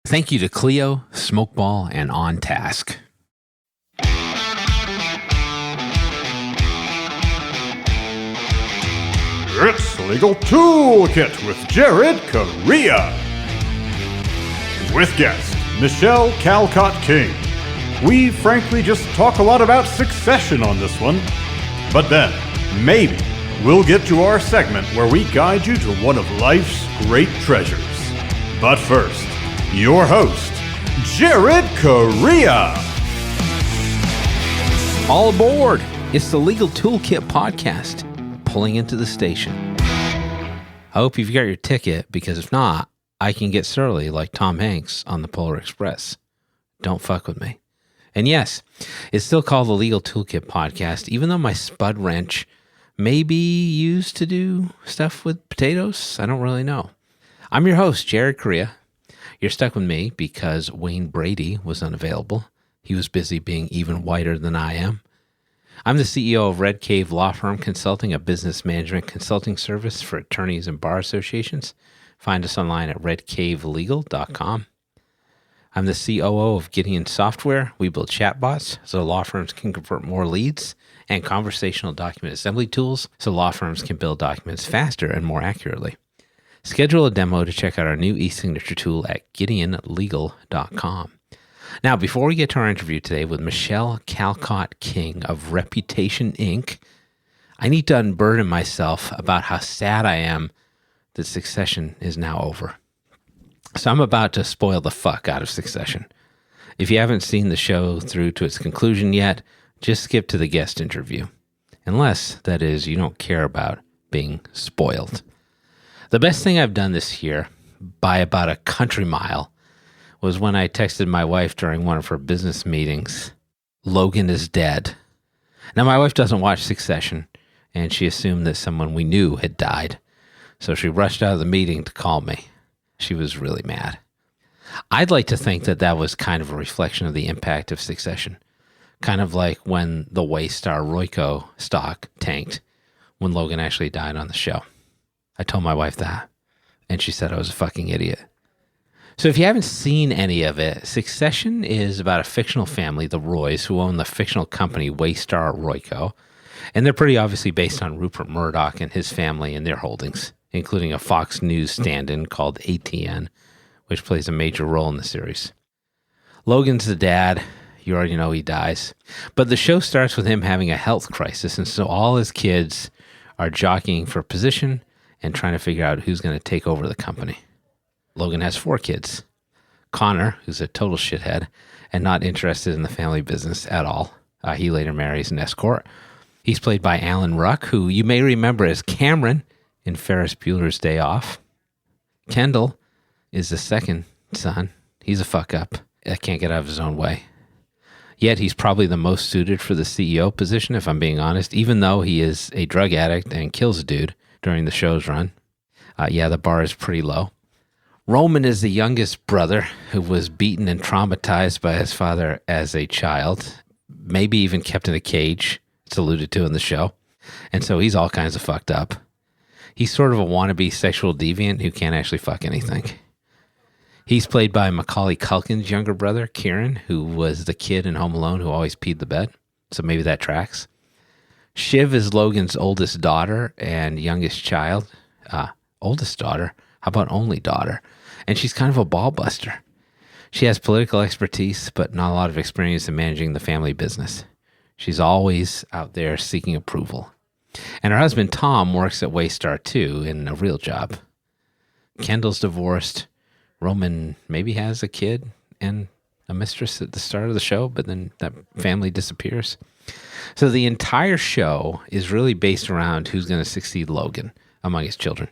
Thank you to Cleo, Smokeball, and On Task. It's Legal Toolkit with Jared Correia. With guest Michelle Calcote King. We frankly just talk a lot about Succession on this one. But then, maybe, we'll get to our segment where we guide you to one of life's great treasures. But first, your host, Jared Correia. All aboard! It's the Legal Toolkit podcast, pulling into the station. I hope you've got your ticket, because if not, I can get surly like Tom Hanks on the Polar Express. Don't fuck with me. And yes, it's still called the Legal Toolkit podcast, even though my spud wrench may be used to do stuff with potatoes. I don't really know. I'm your host, Jared Correia. You're stuck with me because Wayne Brady was unavailable. He was busy being even whiter than I am. I'm the CEO of Red Cave Law Firm Consulting, a business management consulting service for attorneys and bar associations. Find us online at redcavelegal.com. I'm the COO of Gideon Software. We build chatbots so law firms can convert more leads, and conversational document assembly tools so law firms can build documents faster and more accurately. Schedule a demo to check out our new e-signature tool at gideonlegal.com. Now, before we get to our interview today with Michelle Calcote King of Reputation Inc., I need to unburden myself about how sad I am that Succession is now over. So I'm about to spoil the fuck out of Succession. If you haven't seen the show through to its conclusion yet, just skip to the guest interview. Unless, that is, you don't care about being spoiled. The best thing I've done this year, by about a country mile, was when I texted my wife during one of her business meetings, "Logan is dead." Now, my wife doesn't watch Succession, and she assumed that someone we knew had died. So she rushed out of the meeting to call me. She was really mad. I'd like to think that that was kind of a reflection of the impact of Succession. Kind of like when the Waystar Royco stock tanked when Logan actually died on the show. I told my wife that, and she said I was a fucking idiot. So if you haven't seen any of it, Succession is about a fictional family, the Roys, who own the fictional company Waystar Royco, and they're pretty obviously based on Rupert Murdoch and his family and their holdings, including a Fox News stand-in called ATN, which plays a major role in the series. Logan's the dad. You already know he dies. But the show starts with him having a health crisis, and so all his kids are jockeying for position and trying to figure out who's going to take over the company. Logan has 4 kids. Connor, who's a total shithead and not interested in the family business at all. He later marries an escort. He's played by Alan Ruck, who you may remember as Cameron in Ferris Bueller's Day Off. Kendall is the second son. He's a fuck up. Can't get out of his own way. Yet he's probably the most suited for the CEO position, if I'm being honest, even though he is a drug addict and kills a dude during the show's run. The bar is pretty low. Roman is the youngest brother who was beaten and traumatized by his father as a child, maybe even kept in a cage. It's alluded to in the show. And so he's all kinds of fucked up. He's sort of a wannabe sexual deviant who can't actually fuck anything. He's played by Macaulay Culkin's younger brother, Kieran, who was the kid in Home Alone who always peed the bed. So maybe that tracks. Shiv is Logan's oldest daughter and youngest child. Oldest daughter? How about only daughter? And she's kind of a ball buster. She has political expertise, but not a lot of experience in managing the family business. She's always out there seeking approval. And her husband, Tom, works at Waystar too in a real job. Kendall's divorced. Roman maybe has a kid and a mistress at the start of the show, but then that family disappears. So the entire show is really based around who's going to succeed Logan among his children,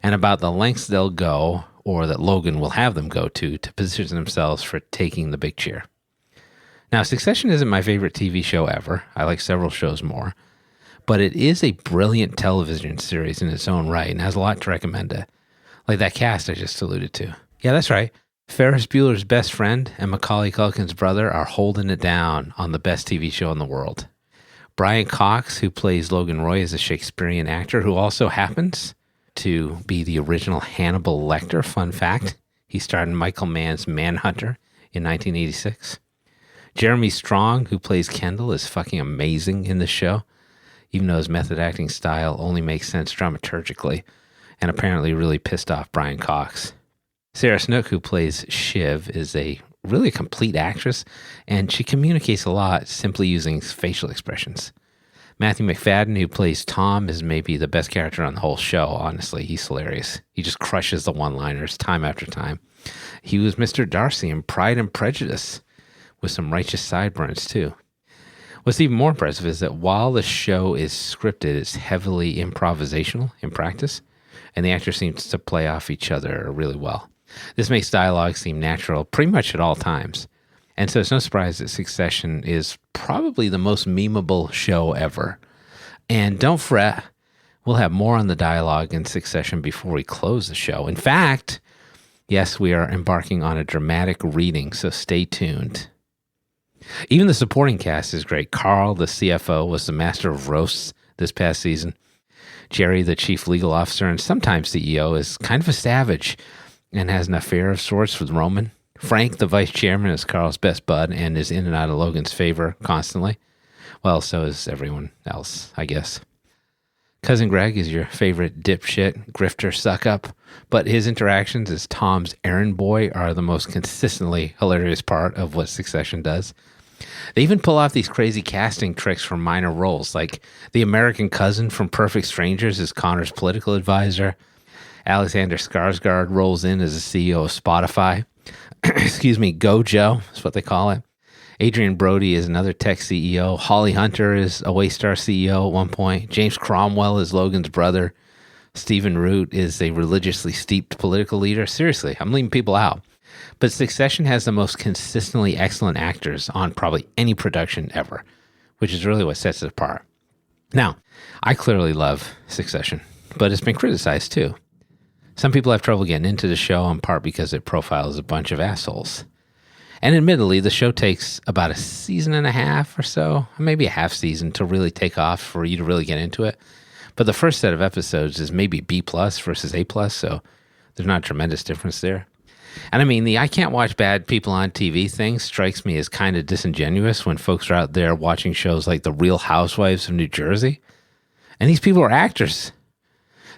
and about the lengths they'll go, or that Logan will have them go to position themselves for taking the big chair. Now, Succession isn't my favorite TV show ever. I like several shows more. But it is a brilliant television series in its own right and has a lot to recommend it. Like that cast I just alluded to. Yeah, that's right. Ferris Bueller's best friend and Macaulay Culkin's brother are holding it down on the best TV show in the world. Brian Cox, who plays Logan Roy, is a Shakespearean actor who also happens to be the original Hannibal Lecter. Fun fact, He starred in Michael Mann's Manhunter in 1986. Jeremy Strong, who plays Kendall, is fucking amazing in this show, even though his method acting style only makes sense dramaturgically and apparently really pissed off Brian Cox. Sarah Snook, who plays Shiv, is a really complete actress, and she communicates a lot simply using facial expressions. Matthew McFadden, who plays Tom, is maybe the best character on the whole show, honestly. He's hilarious. He just crushes the one-liners time after time. He was Mr. Darcy in Pride and Prejudice, with some righteous sideburns, too. What's even more impressive is that while the show is scripted, it's heavily improvisational in practice, and the actors seem to play off each other really well. This makes dialogue seem natural pretty much at all times. And so it's no surprise that Succession is probably the most memeable show ever. And don't fret, we'll have more on the dialogue in Succession before we close the show. In fact, yes, we are embarking on a dramatic reading, so stay tuned. Even the supporting cast is great. Carl, the CFO, was the master of roasts this past season. Jerry, the chief legal officer and sometimes CEO, is kind of a savage and has an affair of sorts with Roman. Frank, the vice chairman, is Carl's best bud and is in and out of Logan's favor constantly. Well, so is everyone else, I guess. Cousin Greg is your favorite dipshit, grifter, suck-up, but his interactions as Tom's errand boy are the most consistently hilarious part of what Succession does. They even pull off these crazy casting tricks for minor roles, like the American cousin from Perfect Strangers is Connor's political advisor. Alexander Skarsgård rolls in as the CEO of Spotify. Excuse me, Gojo is what they call it. Adrian Brody is another tech CEO. Holly Hunter is a Waystar CEO at one point. James Cromwell is Logan's brother. Stephen Root is a religiously steeped political leader. Seriously, I'm leaving people out. But Succession has the most consistently excellent actors on probably any production ever, which is really what sets it apart. Now, I clearly love Succession, but it's been criticized too. Some people have trouble getting into the show, in part because it profiles a bunch of assholes. And admittedly, the show takes about a season and a half or so, maybe a half season, to really take off for you to really get into it. But the first set of episodes is maybe B+ versus A+, so there's not a tremendous difference there. And I mean, the I can't watch bad people on TV thing strikes me as kind of disingenuous when folks are out there watching shows like The Real Housewives of New Jersey. And these people are actors.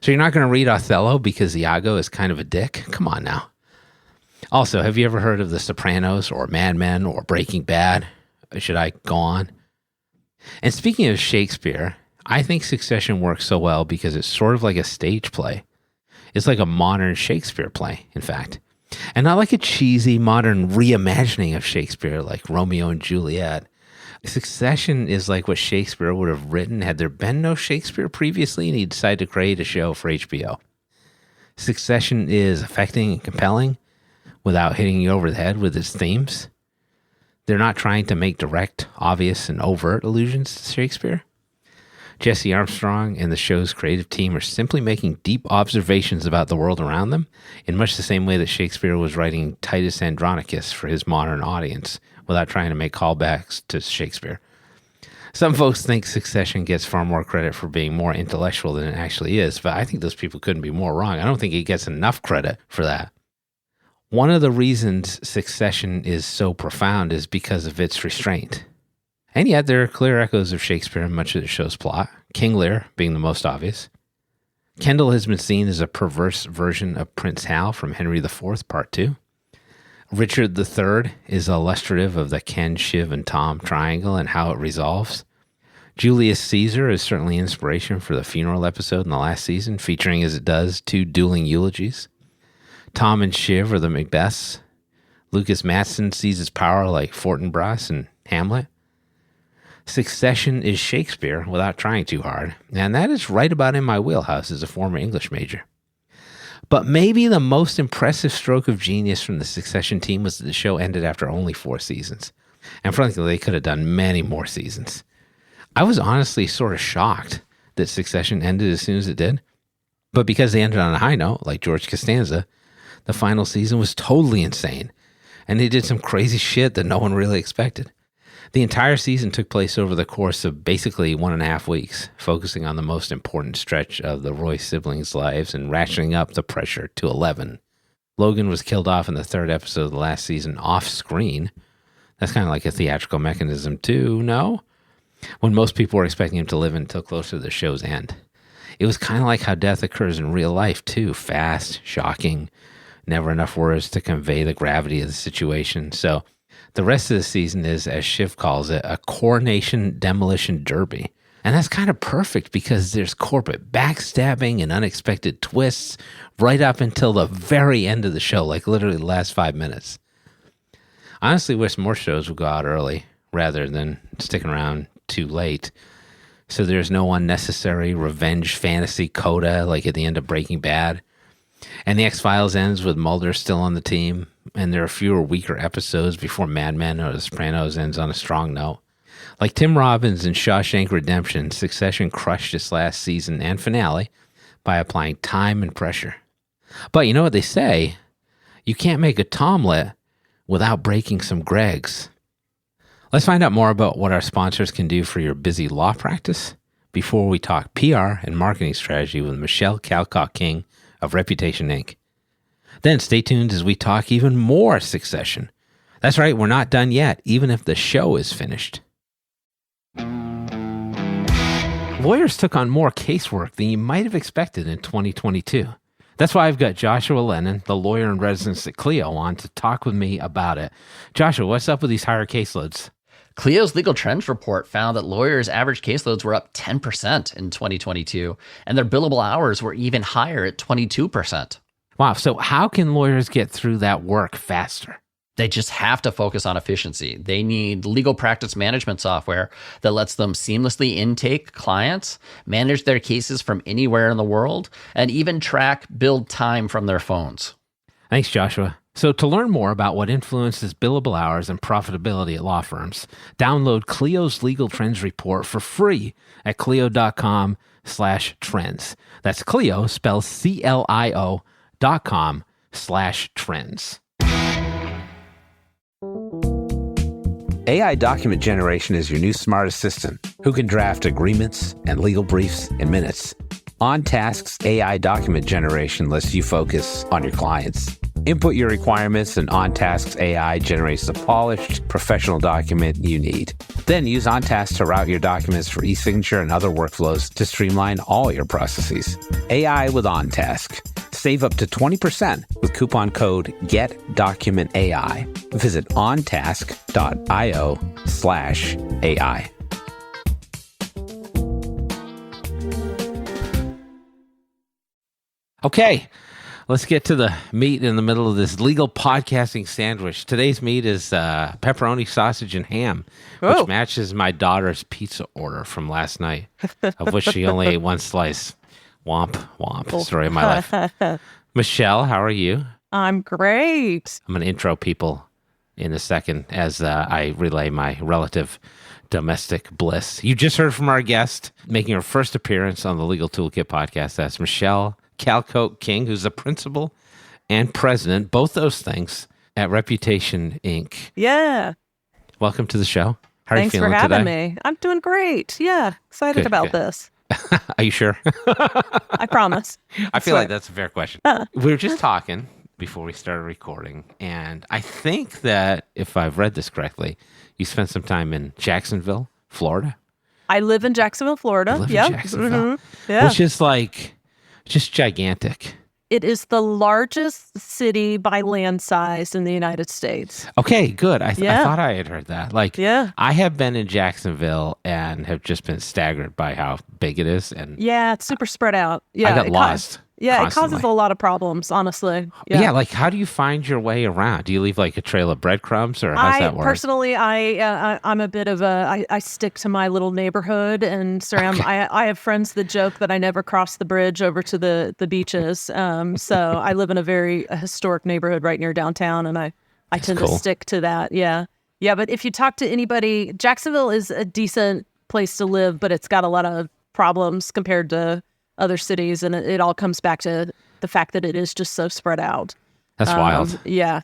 So you're not going to read Othello because Iago is kind of a dick? Come on now. Also, have you ever heard of The Sopranos or Mad Men or Breaking Bad? Should I go on? And speaking of Shakespeare, I think Succession works so well because it's sort of like a stage play. It's like a modern Shakespeare play, in fact. And not like a cheesy modern reimagining of Shakespeare like Romeo and Juliet. Succession is like what Shakespeare would have written had there been no Shakespeare previously and he decided to create a show for HBO. Succession is affecting and compelling without hitting you over the head with its themes. They're not trying to make direct, obvious, and overt allusions to Shakespeare. Jesse Armstrong and the show's creative team are simply making deep observations about the world around them in much the same way that Shakespeare was writing Titus Andronicus for his modern audience without trying to make callbacks to Shakespeare. Some folks think Succession gets far more credit for being more intellectual than it actually is, but I think those people couldn't be more wrong. I don't think it gets enough credit for that. One of the reasons Succession is so profound is because of its restraint. And yet there are clear echoes of Shakespeare in much of the show's plot, King Lear being the most obvious. Kendall has been seen as a perverse version of Prince Hal from Henry IV, Part 2. Richard III is illustrative of the Ken, Shiv, and Tom triangle and how it resolves. Julius Caesar is certainly inspiration for the funeral episode in the last season, featuring as it does 2 dueling eulogies. Tom and Shiv are the Macbeths. Lucas Matson sees his power like Fortinbras and Hamlet. Succession is Shakespeare without trying too hard, and that is right about in my wheelhouse as a former English major. But maybe the most impressive stroke of genius from the Succession team was that the show ended after only 4 seasons. And frankly, they could have done many more seasons. I was honestly sort of shocked that Succession ended as soon as it did. But because they ended on a high note, like George Costanza, the final season was totally insane. And they did some crazy shit that no one really expected. The entire season took place over the course of basically 1.5 weeks, focusing on the most important stretch of the Roy siblings' lives and ratcheting up the pressure to 11. Logan was killed off in the 3rd episode of the last season off screen. That's kind of like a theatrical mechanism too, no? When most people were expecting him to live until close to the show's end. It was kind of like how death occurs in real life too. Fast, shocking, never enough words to convey the gravity of the situation. So the rest of the season is, as Shiv calls it, a coronation demolition derby. And that's kind of perfect because there's corporate backstabbing and unexpected twists right up until the very end of the show, like literally the last 5 minutes. I honestly wish more shows would go out early rather than sticking around too late. So there's no unnecessary revenge fantasy coda like at the end of Breaking Bad. And The X-Files ends with Mulder still on the team, and there are fewer weaker episodes before Mad Men or The Sopranos ends on a strong note. Like Tim Robbins in Shawshank Redemption, Succession crushed its last season and finale by applying time and pressure. But you know what they say? You can't make a Tomlet without breaking some Gregs. Let's find out more about what our sponsors can do for your busy law practice before we talk PR and marketing strategy with Michelle Calcote King of Reputation Inc. Then stay tuned as we talk even more Succession. That's right, we're not done yet, even if the show is finished. Lawyers took on more casework than you might have expected in 2022. That's why I've got Joshua Lennon, the lawyer in residence at Clio, on to talk with me about it. Joshua, what's up with these higher caseloads? Clio's Legal Trends report found that lawyers' average caseloads were up 10% in 2022, and their billable hours were even higher at 22%. Wow, so how can lawyers get through that work faster? They just have to focus on efficiency. They need legal practice management software that lets them seamlessly intake clients, manage their cases from anywhere in the world, and even track build time from their phones. Thanks, Joshua. So to learn more about what influences billable hours and profitability at law firms, download Clio's Legal Trends report for free at clio.com/trends. That's Clio, spelled CLIO.com/trends. AI document generation is your new smart assistant who can draft agreements and legal briefs in minutes. OnTask's AI document generation lets you focus on your clients. Input your requirements and OnTask's AI generates the polished, professional document you need. Then use OnTask to route your documents for e-signature and other workflows to streamline all your processes. AI with OnTask. Save up to 20% with coupon code GETDocumentAI. Visit ontask.io/AI. Okay, let's get to the meat in the middle of this legal podcasting sandwich. Today's meat is pepperoni, sausage, and ham, which matches my daughter's pizza order from last night, of which she only ate one slice. Womp, womp. Story of my life. Michelle, how are you? I'm great. I'm going to intro people in a second as I relay my relative domestic bliss. You just heard from our guest making her first appearance on the Legal Toolkit podcast. That's Michelle Calcote King, who's the principal and president, both those things, at Reputation Inc. Yeah. Welcome to the show. How are you feeling today? Thanks for having me. I'm doing great. Yeah. Excited about this. Are you sure? I promise. I feel like that's a fair question. We were just talking before we started recording, and I think that if I've read this correctly, you spent some time in Jacksonville, Florida. I live in Jacksonville, Florida. Yeah. Mm-hmm. Yeah. Which is like just gigantic. It is the largest city by land size in the United States. Okay, good. I thought I had heard that. I have been in Jacksonville and have just been staggered by how big it is. And yeah, it's super spread out. Yeah, I got lost. It causes a lot of problems, honestly. Yeah, like how do you find your way around? Do you leave like a trail of breadcrumbs, or how's that work? Personally, I'm a bit of I stick to my little neighborhood and surround. Okay. I have friends that joke that I never cross the bridge over to the beaches. So I live in a very historic neighborhood right near downtown, and I tend to stick to that. Yeah. But if you talk to anybody, Jacksonville is a decent place to live, but it's got a lot of problems compared to other cities, and it all comes back to the fact that it is just so spread out. That's wild. Yeah.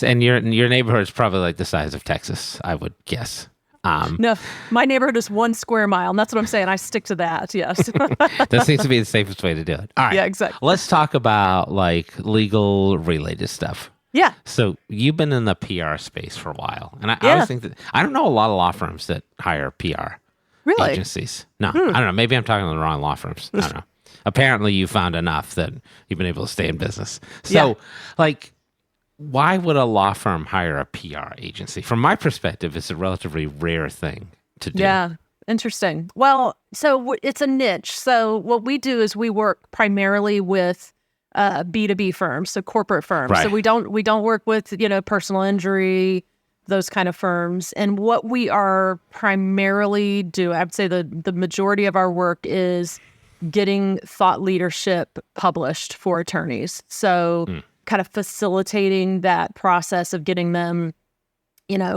And your neighborhood is probably like the size of Texas, I would guess. No, my neighborhood is 1 square mile, and that's what I'm saying. I stick to that. Yes. That seems to be the safest way to do it. All right. Yeah, exactly. Let's talk about like legal related stuff. Yeah. So you've been in the PR space for a while, and I Yeah. always think that I don't know a lot of law firms that hire PR Really? agencies. No, I don't know. Maybe I'm talking to the wrong law firms. I don't know. Apparently, you found enough that you've been able to stay in business. So, like, why would a law firm hire a PR agency? From my perspective, it's a relatively rare thing to do. Yeah. Interesting. Well, so it's a niche. So what we do is we work primarily with B2B firms, so corporate firms. Right. So we don't work with, personal injury, those kind of firms. And what we are primarily do, I'd say the majority of our work is getting thought leadership published for attorneys. So kind of facilitating that process of getting them,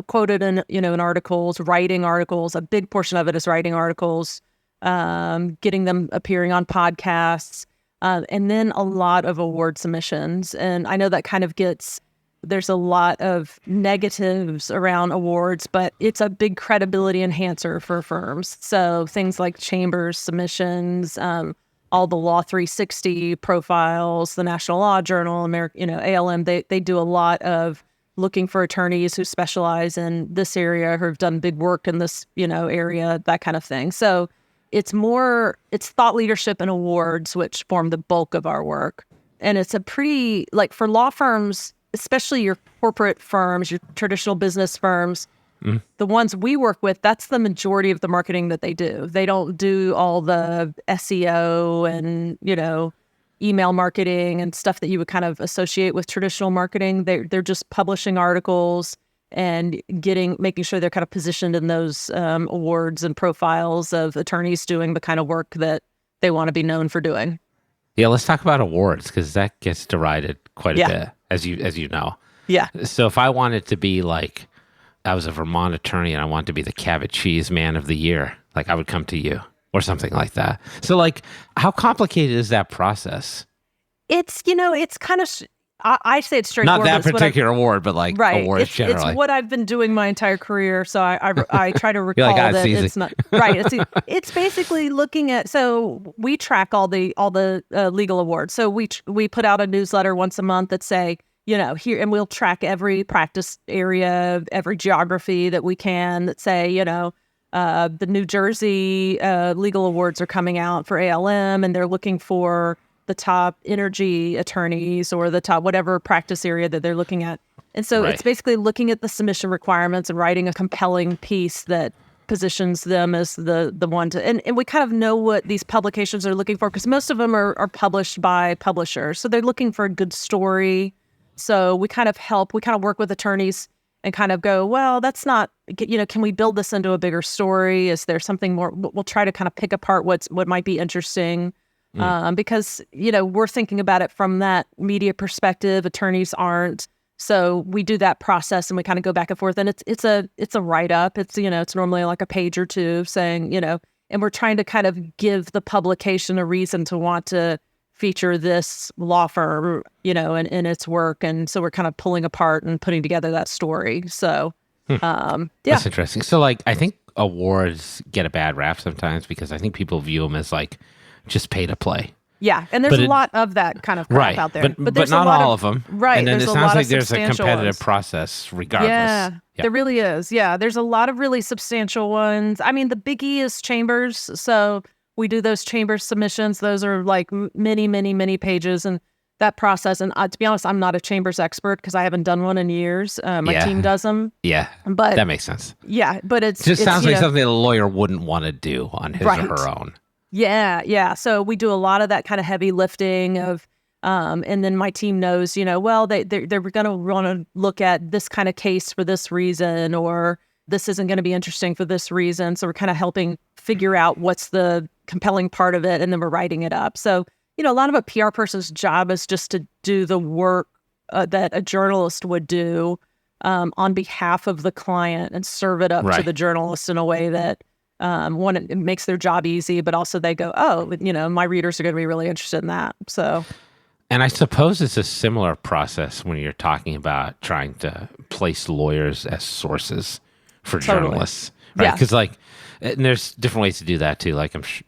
quoted in articles, writing articles. A big portion of it is writing articles, getting them appearing on podcasts, and then a lot of award submissions. And I know that kind of there's a lot of negatives around awards, but it's a big credibility enhancer for firms. So things like chambers submissions, all the Law 360 profiles, the National Law Journal, ALM, they do a lot of looking for attorneys who specialize in this area, who have done big work in this, area, that kind of thing. So it's thought leadership and awards, which form the bulk of our work. And it's a pretty, like for law firms, especially your corporate firms, your traditional business firms, the ones we work with, that's the majority of the marketing that they do. They don't do all the SEO and, email marketing and stuff that you would kind of associate with traditional marketing. They're just publishing articles and making sure they're kind of positioned in those awards and profiles of attorneys doing the kind of work that they want to be known for doing. Yeah, let's talk about awards because that gets derided quite a bit, as you know. Yeah. So if I wanted to be like, I was a Vermont attorney and I wanted to be the Cabot Cheese Man of the Year, like I would come to you or something like that. So like, how complicated is that process? It's, it's kind of, I say it's straightforward. Not that particular award, but like awards generally. It's what I've been doing my entire career. So I try to recall like, that it's it's not right. It's basically looking at, so we track all the legal awards. So we put out a newsletter once a month that say, here, and we'll track every practice area, every geography that we can that say, the New Jersey legal awards are coming out for ALM and they're looking for the top energy attorneys or the top whatever practice area that they're looking at. And so it's basically looking at the submission requirements and writing a compelling piece that positions them as the one to, and we kind of know what these publications are looking for because most of them are published by publishers. So they're looking for a good story. So we kind of work with attorneys and kind of go, well, that's not, can we build this into a bigger story? Is there something more? We'll try to kind of pick apart what might be interesting. Because, we're thinking about it from that media perspective. Attorneys aren't. So we do that process and we kind of go back and forth. And it's a write-up. It's, it's normally like a page or two saying, and we're trying to kind of give the publication a reason to want to feature this law firm, in its work. And so we're kind of pulling apart and putting together that story. So, That's interesting. So like, I think awards get a bad rap sometimes because I think people view them as like, just pay to play. Yeah, and there's a lot of that kind of crap out there. But there's not all of them. Right. And then there's it sounds like there's a substantial competitive ones. process regardless. Yeah, there really is. Yeah, there's a lot of really substantial ones. I mean, the biggie is chambers. So we do those chambers submissions. Those are like many, many, many pages. And that process, and to be honest, I'm not a chambers expert because I haven't done one in years. My team does them. Yeah, but that makes sense. Yeah, but it just sounds like something a lawyer wouldn't want to do on his or her own. Yeah. So we do a lot of that kind of heavy lifting of, and then my team knows, well, they're going to want to look at this kind of case for this reason, or this isn't going to be interesting for this reason. So we're kind of helping figure out what's the compelling part of it, and then we're writing it up. So, a lot of a PR person's job is just to do the work that a journalist would do on behalf of the client and serve it up to the journalist in a way that one, it makes their job easy, but also they go, oh, my readers are going to be really interested in that. So, and I suppose it's a similar process when you're talking about trying to place lawyers as sources for Totally. journalists, right? Yeah. Because and there's different ways to do that too. Like I'm sure,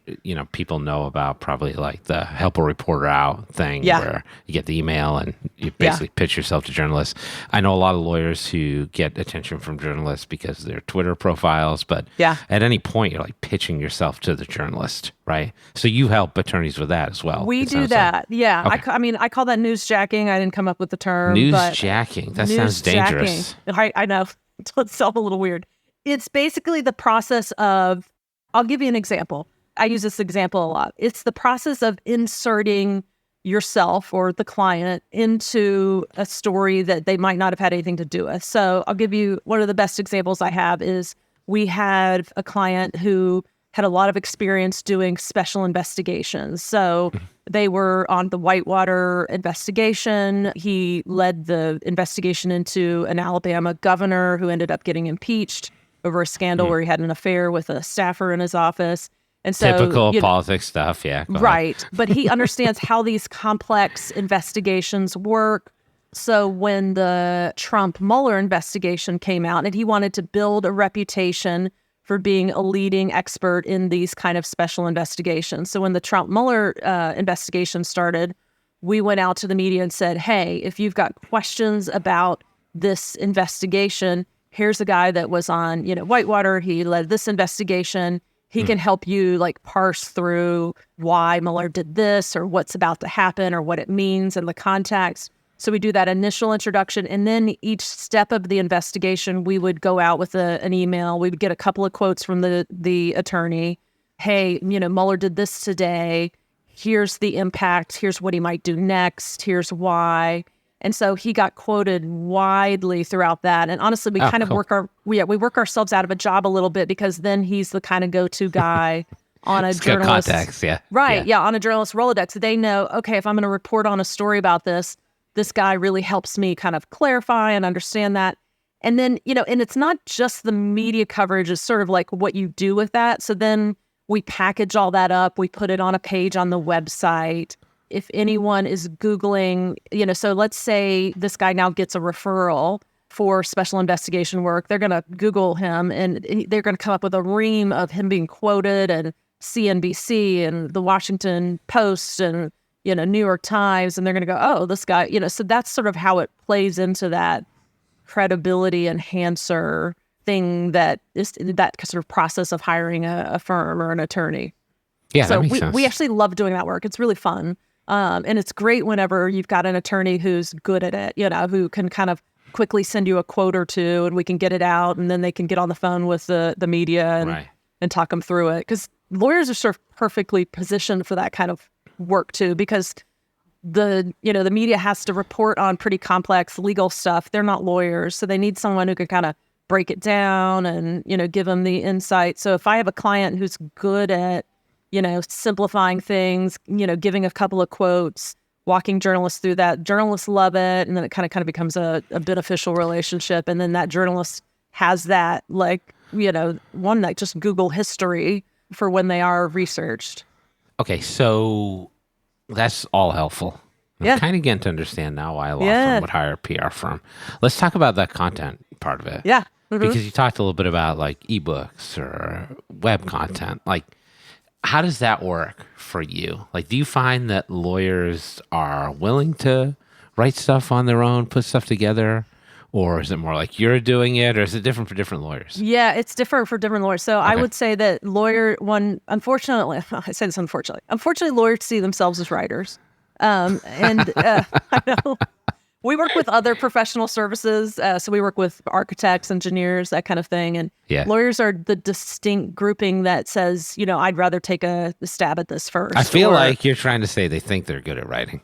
people know about probably like the help a reporter out thing, Yeah. where you get the email and you basically pitch yourself to journalists. I know a lot of lawyers who get attention from journalists because of their Twitter profiles, but Yeah. at any point you're like pitching yourself to the journalist, right? So you help attorneys with that as well. We it do sounds that. like. Yeah. Okay. I call that newsjacking. I didn't come up with the term. but Newsjacking. That sounds dangerous. I know. It sounds a little weird. It's basically the process of, I'll give you an example. I use this example a lot. It's the process of inserting yourself or the client into a story that they might not have had anything to do with. So I'll give you one of the best examples I have is we had a client who had a lot of experience doing special investigations. So they were on the Whitewater investigation. He led the investigation into an Alabama governor who ended up getting impeached over a scandal where he had an affair with a staffer in his office. And so, Typical politics stuff, yeah. Go ahead. Right. But he understands how these complex investigations work. So when the Trump-Mueller investigation came out, and he wanted to build a reputation for being a leading expert in these kind of special investigations. So when the Trump-Mueller investigation started, we went out to the media and said, hey, if you've got questions about this investigation, here's a guy that was on, Whitewater. He led this investigation. He can help you parse through why Mueller did this or what's about to happen or what it means and the context. So we do that initial introduction. And then each step of the investigation, we would go out with an email. We would get a couple of quotes from the attorney. Hey, Mueller did this today. Here's the impact. Here's what he might do next. Here's why. And so he got quoted widely throughout that. And honestly, we kind of we work ourselves out of a job a little bit because then he's the kind of go-to guy on a journalist. Contacts, yeah. Right. Yeah. On a journalist Rolodex. They know, okay, if I'm going to report on a story about this guy really helps me kind of clarify and understand that. And then, and it's not just the media coverage, it's sort of like what you do with that. So then we package all that up. We put it on a page on the website. If anyone is Googling, so let's say this guy now gets a referral for special investigation work. They're going to Google him and they're going to come up with a ream of him being quoted and CNBC and the Washington Post and, New York Times. And they're going to go, oh, this guy, so that's sort of how it plays into that credibility enhancer thing that is that sort of process of hiring a firm or an attorney. Yeah, so that makes sense. We actually love doing that work. It's really fun. And it's great whenever you've got an attorney who's good at it, who can kind of quickly send you a quote or two and we can get it out and then they can get on the phone with the media and talk them through it. Because lawyers are sort of perfectly positioned for that kind of work too, because the media has to report on pretty complex legal stuff. They're not lawyers, so they need someone who can kind of break it down and, give them the insight. So if I have a client who's good at simplifying things, giving a couple of quotes, walking journalists through that. Journalists love it. And then it kind of becomes a beneficial relationship. And then that journalist has that, one night, just Google history for when they are researched. Okay, so that's all helpful. I'm kind of getting to understand now why a law firm would hire a PR firm. Let's talk about that content part of it. Yeah. Mm-hmm. Because you talked a little bit about ebooks or web content. How does that work for you? Do you find that lawyers are willing to write stuff on their own, put stuff together? Or is it more like you're doing it, or is it different for different lawyers? Yeah, it's different for different lawyers. So I would say that unfortunately, I say this unfortunately, lawyers see themselves as writers. I know. We work with other professional services. So we work with architects, engineers, that kind of thing. And lawyers are the distinct grouping that says, I'd rather take a stab at this first. I feel like you're trying to say they think they're good at writing.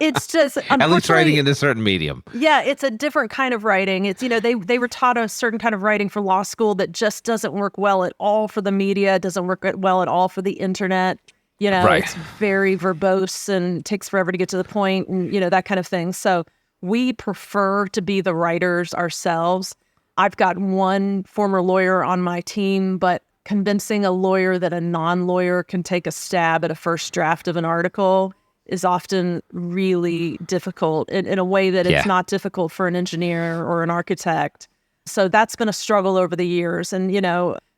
It's just, at least writing in a certain medium. Yeah, it's a different kind of writing. It's, they were taught a certain kind of writing for law school that just doesn't work well at all for the media, doesn't work well at all for the internet. It's very verbose and takes forever to get to the point and, that kind of thing. So we prefer to be the writers ourselves. I've got one former lawyer on my team, but convincing a lawyer that a non-lawyer can take a stab at a first draft of an article is often really difficult in a way that it's not difficult for an engineer or an architect. So that's been a struggle over the years. And,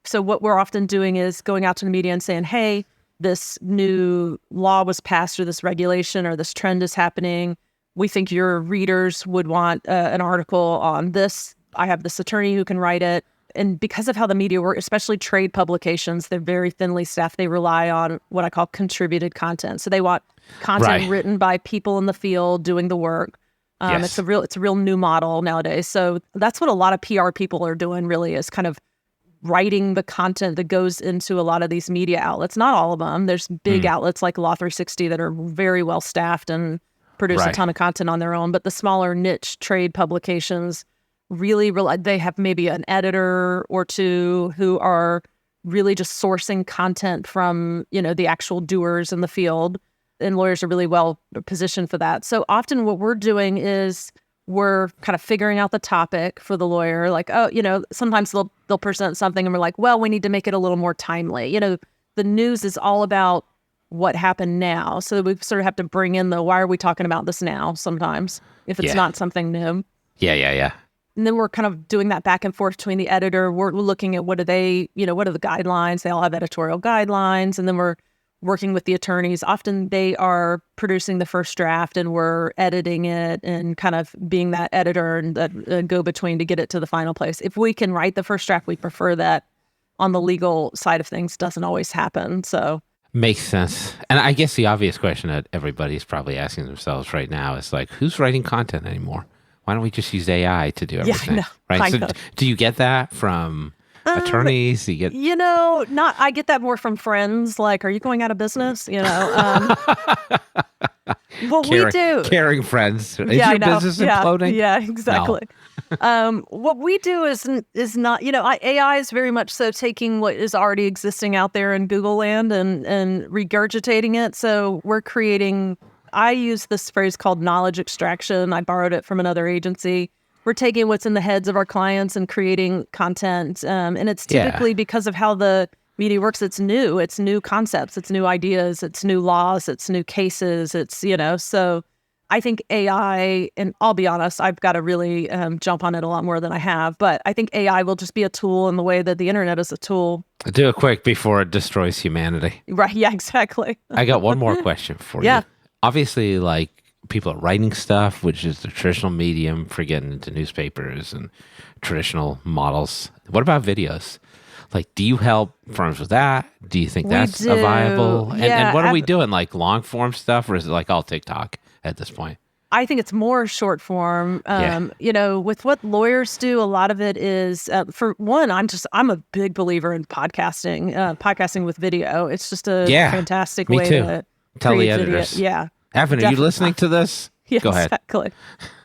so what we're often doing is going out to the media and saying, hey, this new law was passed or this regulation or this trend is happening. We think your readers would want an article on this. I have this attorney who can write it. And because of how the media work, especially trade publications, they're very thinly staffed. They rely on what I call contributed content. So they want content written by people in the field doing the work. Yes. It's a real new model nowadays. So that's what a lot of PR people are doing, really, is kind of writing the content that goes into a lot of these media outlets. Not all of them. There's big outlets like Law 360 that are very well staffed and produce a ton of content on their own. But the smaller niche trade publications really they have maybe an editor or two who are really just sourcing content from, the actual doers in the field. And lawyers are really well positioned for that. So often what we're doing is we're kind of figuring out the topic for the lawyer. Like, sometimes they'll present something and we're like, well, we need to make it a little more timely. The news is all about what happened now. So we sort of have to bring in why are we talking about this now sometimes if it's not something new. Yeah. And then we're kind of doing that back and forth between the editor. We're looking at what are the guidelines? They all have editorial guidelines. And then we're working with the attorneys. Often they are producing the first draft and we're editing it and kind of being that editor and that go-between to get it to the final place. If we can write the first draft, we prefer that. On the legal side of things, doesn't always happen. So makes sense. And I guess the obvious question that everybody's probably asking themselves right now is like, who's writing content anymore? Why don't we just use AI to do everything? Yeah, right? So do you get that from attorneys? Do you get I get that more from friends. Like, are you going out of business? What we do, caring friends. Is your business imploding? Yeah, exactly. No. What we do is not, AI is very much so taking what is already existing out there in Google land and regurgitating it. So we're creating. I use this phrase called knowledge extraction. I borrowed it from another agency. We're taking what's in the heads of our clients and creating content. And it's typically because of how the media works. It's new concepts, it's new ideas, it's new laws, it's new cases. It's, so I think AI, and I'll be honest, I've got to really jump on it a lot more than I have. But I think AI will just be a tool in the way that the internet is a tool. Do it quick before it destroys humanity. Right. Yeah, exactly. I got one more question for you. Obviously, like, people are writing stuff, which is the traditional medium for getting into newspapers and traditional models. What about videos? Like, do you help firms with that? Do you think that's a viable? And what are we doing? Like long form stuff, or is it like all TikTok at this point? I think it's more short form. With what lawyers do, a lot of it is, for one, I'm a big believer in podcasting with video. It's just a fantastic way to tell the editors. Video. Yeah. Evan, are you listening to this? Yeah, go ahead. Exactly.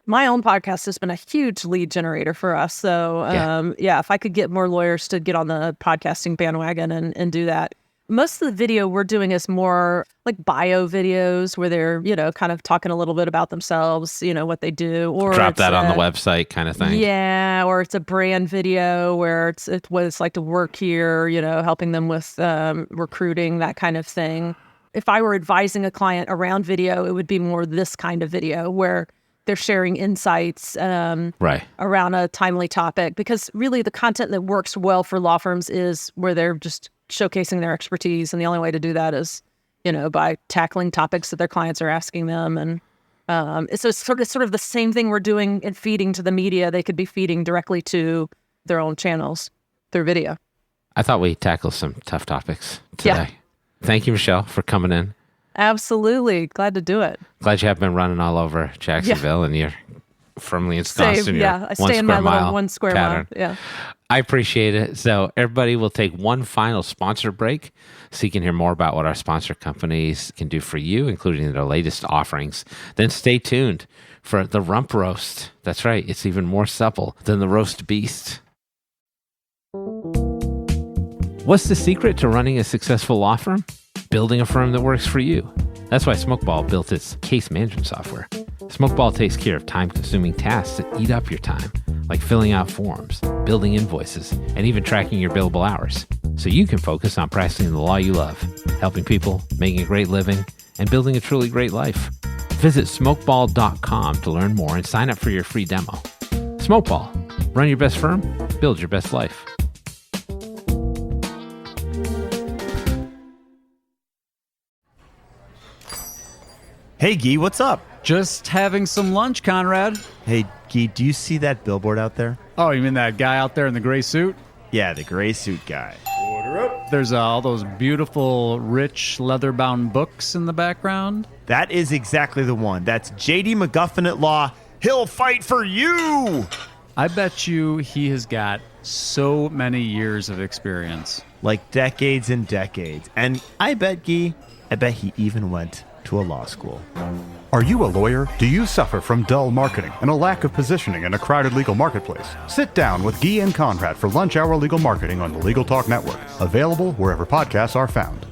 My own podcast has been a huge lead generator for us. So, if I could get more lawyers to get on the podcasting bandwagon and do that. Most of the video we're doing is more like bio videos where they're, kind of talking a little bit about themselves, what they do. Or drop that on the website kind of thing. Yeah, or it's a brand video where it's what it's like to work here, helping them with recruiting, that kind of thing. If I were advising a client around video, it would be more this kind of video where they're sharing insights around a timely topic. Because really the content that works well for law firms is where they're just showcasing their expertise. And the only way to do that is, by tackling topics that their clients are asking them. And it's sort of the same thing we're doing and feeding to the media. They could be feeding directly to their own channels through video. I thought we tackled some tough topics today. Yeah. Thank you, Michelle, for coming in. Absolutely. Glad to do it. Glad you have been running all over Jacksonville and you're firmly ensconced in your I stay in my little 1 square mile. Yeah. I appreciate it. So everybody will take one final sponsor break so you can hear more about what our sponsor companies can do for you, including their latest offerings. Then stay tuned for the Rump Roast. That's right. It's even more supple than the roast beast. What's the secret to running a successful law firm? Building a firm that works for you. That's why Smokeball built its case management software. Smokeball takes care of time-consuming tasks that eat up your time, like filling out forms, building invoices, and even tracking your billable hours. So you can focus on practicing the law you love, helping people, making a great living, and building a truly great life. Visit smokeball.com to learn more and sign up for your free demo. Smokeball. Run your best firm, build your best life. Hey, Guy, what's up? Just having some lunch, Conrad. Hey, Guy, do you see that billboard out there? Oh, you mean that guy out there in the gray suit? Yeah, the gray suit guy. There's all those beautiful, rich, leather-bound books in the background. That is exactly the one. That's J.D. McGuffin at law. He'll fight for you! I bet you he has got so many years of experience. Like decades and decades. And I bet, Guy, he even went to a law school. Are you a lawyer? Do you suffer from dull marketing and a lack of positioning in a crowded legal marketplace? Sit down with Guy and Conrad for Lunch Hour Legal Marketing on the Legal Talk Network. Available wherever podcasts are found.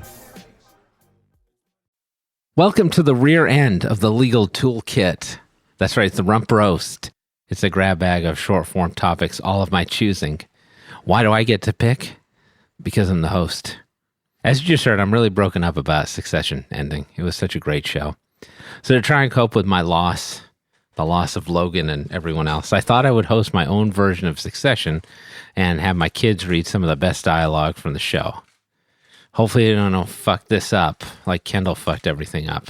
Welcome to the rear end of the Legal Toolkit. That's right, it's the Rump Roast. It's a grab bag of short-form topics, all of my choosing. Why do I get to pick? Because I'm the host. As you just heard, I'm really broken up about Succession ending. It was such a great show. So to try and cope with my loss, the loss of Logan and everyone else, I thought I would host my own version of Succession and have my kids read some of the best dialogue from the show. Hopefully they don't fuck this up like Kendall fucked everything up.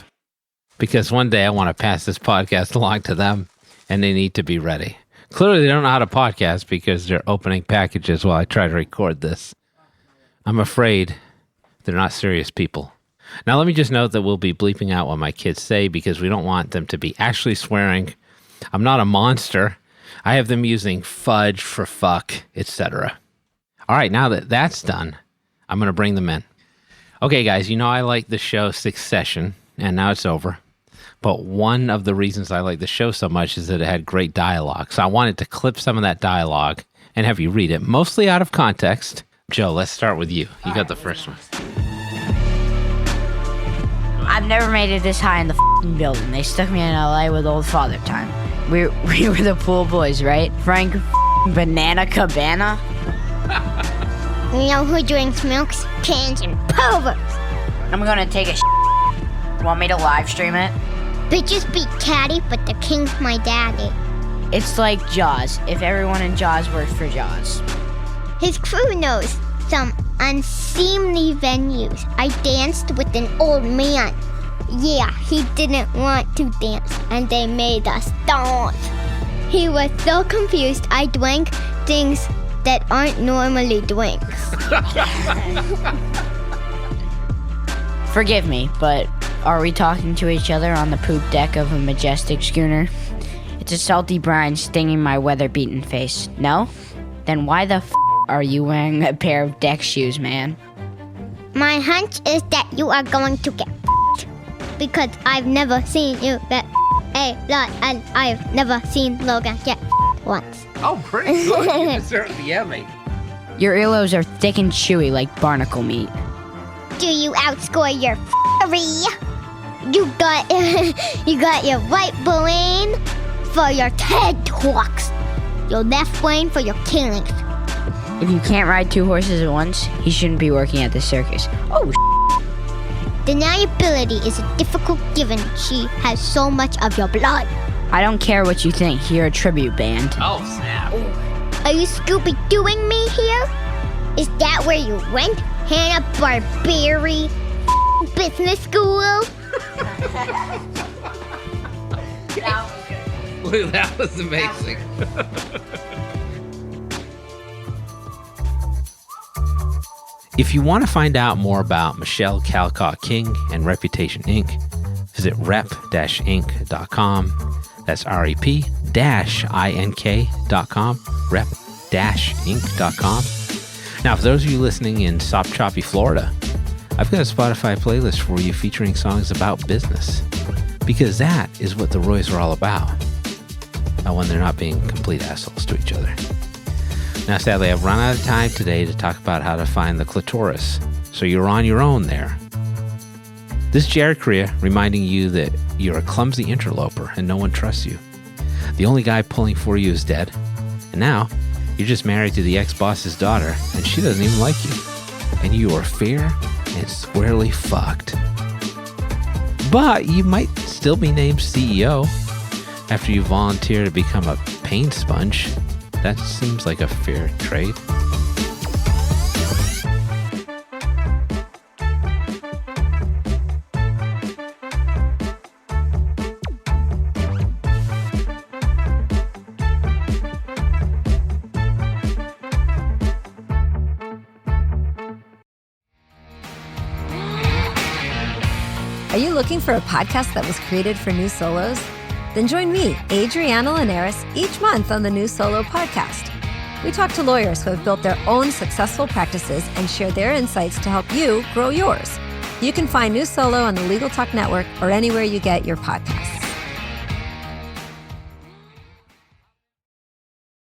Because one day I want to pass this podcast along to them and they need to be ready. Clearly they don't know how to podcast because they're opening packages while I try to record this. I'm afraid they're not serious people. Now, let me just note that we'll be bleeping out what my kids say because we don't want them to be actually swearing. I'm not a monster. I have them using fudge for fuck, etc. All right, now that that's done, I'm going to bring them in. Okay, guys, you know I like the show Succession, and now it's over. But one of the reasons I like the show so much is that it had great dialogue. So I wanted to clip some of that dialogue and have you read it, mostly out of context. Joe, let's start with you. You got the first one. I've never made it this high in the f***ing building. They stuck me in LA with old Father Time. We were the pool boys, right? Frank Banana Cabana. You know who drinks milks, cans, and povers? I'm gonna take a Want me to live stream it? Bitches beat Caddy, but the king's my daddy. It's like Jaws, if everyone in Jaws worked for Jaws. His crew knows some unseemly venues. I danced with an old man. Yeah, he didn't want to dance, and they made us dance. He was so confused, I drank things that aren't normally drinks. Forgive me, but are we talking to each other on the poop deck of a majestic schooner? It's a salty brine stinging my weather-beaten face. No? Then why the f*** are you wearing a pair of deck shoes, man? My hunch is that you are going to get f***ed, because I've never seen you get a lot, and I've never seen Logan get f***ed once. Oh, pretty good. You deserve the Emmy. Your earlobes are thick and chewy like barnacle meat. Do you outscore your f***ery? You got your right brain for your TED Talks, your left brain for your killings. If you can't ride two horses at once, he shouldn't be working at the circus. Oh, Deniability is a difficult given. She has so much of your blood. I don't care what you think. You're a tribute band. Oh, snap. Are you Scooby-Dooing me here? Is that where you went? Hanna-Barbera Business School? That was amazing. If you want to find out more about Michelle Calcote King and Reputation Inc., visit rep-inc.com. That's rep-ink.com, rep-inc.com. Now, for those of you listening in Sop Choppy, Florida, I've got a Spotify playlist for you featuring songs about business, because that is what the Roys are all about. Now, when they're not being complete assholes to each other. Now, sadly, I've run out of time today to talk about how to find the clitoris, so you're on your own there. This is Jared Correia reminding you that you're a clumsy interloper and no one trusts you. The only guy pulling for you is dead, and now you're just married to the ex-boss's daughter, and she doesn't even like you. And you are fair and squarely fucked. But you might still be named CEO after you volunteer to become a pain sponge. That seems like a fair trade. Are you looking for a podcast that was created for new solos? Then join me, Adriana Linares, each month on the New Solo Podcast. We talk to lawyers who have built their own successful practices and share their insights to help you grow yours. You can find New Solo on the Legal Talk Network or anywhere you get your podcasts.